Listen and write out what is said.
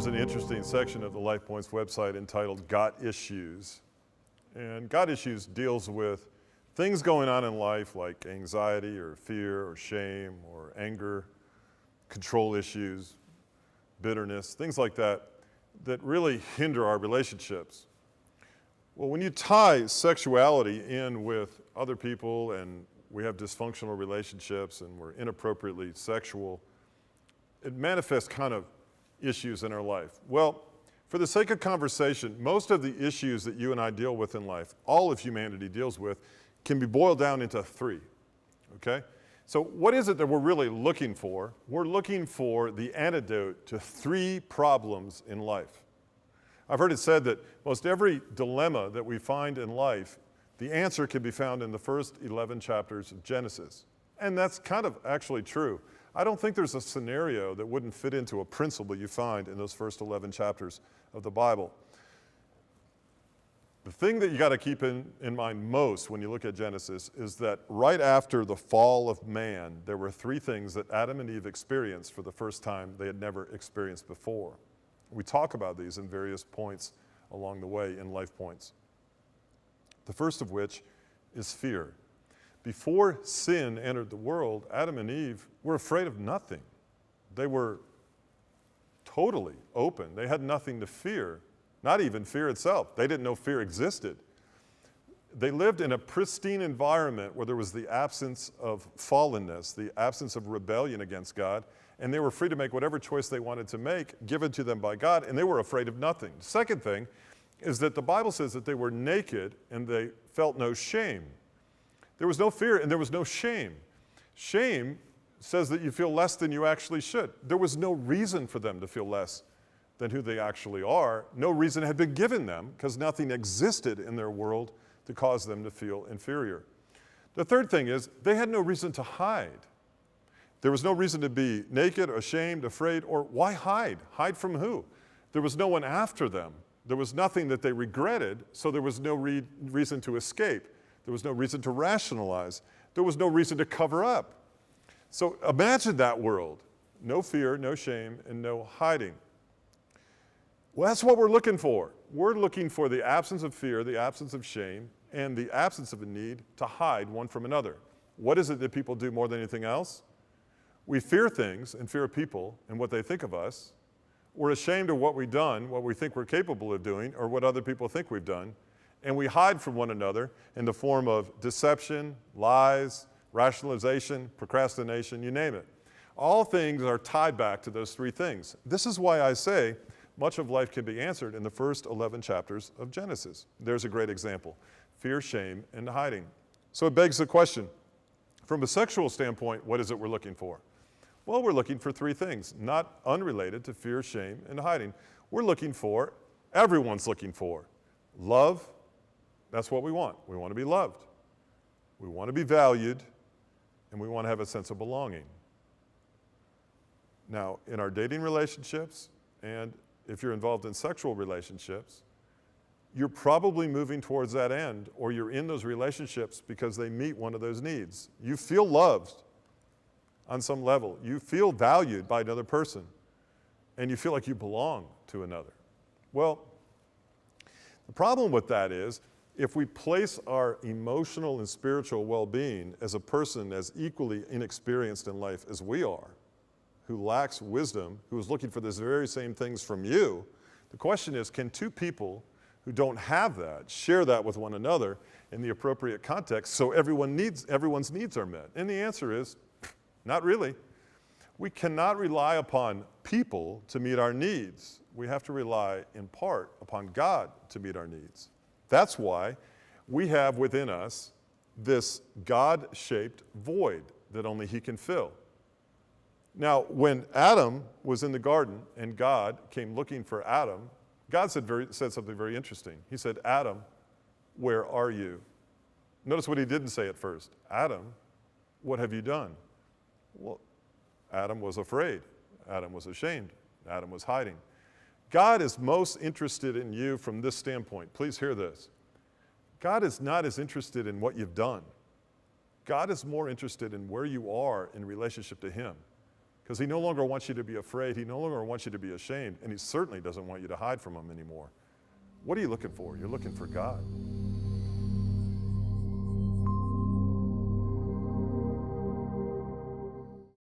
There's an interesting section of the Life Points website entitled Got Issues. And Got Issues deals with things going on in life like anxiety or fear or shame or anger, control issues, bitterness, things like that, that really hinder our relationships. Well, when you tie sexuality in with other people and we have dysfunctional relationships and we're inappropriately sexual, it manifests kind of issues in our life. Well, for the sake of conversation, most of the issues that you and I deal with in life, all of humanity deals with, can be boiled down into three, okay? So what is it that we're really looking for? We're looking for the antidote to three problems in life. I've heard it said that most every dilemma that we find in life, the answer can be found in the first 11 chapters of Genesis. And that's kind of actually true. I don't think there's a scenario that wouldn't fit into a principle you find in those first 11 chapters of the Bible. The thing that you got to keep in mind most when you look at Genesis is that right after the fall of man, there were three things that Adam and Eve experienced for the first time they had never experienced before. We talk about these in various points along the way in Life Points. The first of which is fear. Before sin entered the world, Adam and Eve were afraid of nothing. They were totally open. They had nothing to fear, not even fear itself. They didn't know fear existed. They lived in a pristine environment where there was the absence of fallenness, the absence of rebellion against God, and they were free to make whatever choice they wanted to make, given to them by God, and they were afraid of nothing. The second thing is that the Bible says that they were naked and they felt no shame. There was no fear and there was no shame. Shame says that you feel less than you actually should. There was no reason for them to feel less than who they actually are. No reason had been given them because nothing existed in their world to cause them to feel inferior. The third thing is they had no reason to hide. There was no reason to be naked, ashamed, afraid, or why hide? Hide from who? There was no one after them. There was nothing that they regretted, so there was no reason to escape. There was no reason to rationalize. There was no reason to cover up. So imagine that world. No fear, no shame, and no hiding. Well, that's what we're looking for. We're looking for the absence of fear, the absence of shame, and the absence of a need to hide one from another. What is it that people do more than anything else? We fear things and fear people and what they think of us. We're ashamed of what we've done, what we think we're capable of doing, or what other people think we've done. And we hide from one another in the form of deception, lies, rationalization, procrastination, you name it. All things are tied back to those three things. This is why I say much of life can be answered in the first 11 chapters of Genesis. There's a great example. Fear, shame, and hiding. So it begs the question, from a sexual standpoint, what is it we're looking for? Well, we're looking for three things, not unrelated to fear, shame, and hiding. We're looking for, everyone's looking for, love. That's what we want. We want to be loved. We want to be valued, and we want to have a sense of belonging. Now, in our dating relationships, and if you're involved in sexual relationships, you're probably moving towards that end, or you're in those relationships because they meet one of those needs. You feel loved on some level. You feel valued by another person, and you feel like you belong to another. Well, the problem with that is, if we place our emotional and spiritual well-being as a person as equally inexperienced in life as we are, who lacks wisdom, who is looking for these very same things from you, the question is, can two people who don't have that share that with one another in the appropriate context so everyone's needs are met? And the answer is, not really. We cannot rely upon people to meet our needs. We have to rely in part upon God to meet our needs. That's why we have within us this God-shaped void that only He can fill. Now, when Adam was in the garden and God came looking for Adam, God said something very interesting. He said, Adam, where are you? Notice what He didn't say at first. Adam, what have you done? Well, Adam was afraid. Adam was ashamed. Adam was hiding. God is most interested in you from this standpoint. Please hear this. God is not as interested in what you've done. God is more interested in where you are in relationship to Him. Because he no longer wants you to be afraid. He no longer wants you to be ashamed. And he certainly doesn't want you to hide from him anymore. What are you looking for? You're looking for God.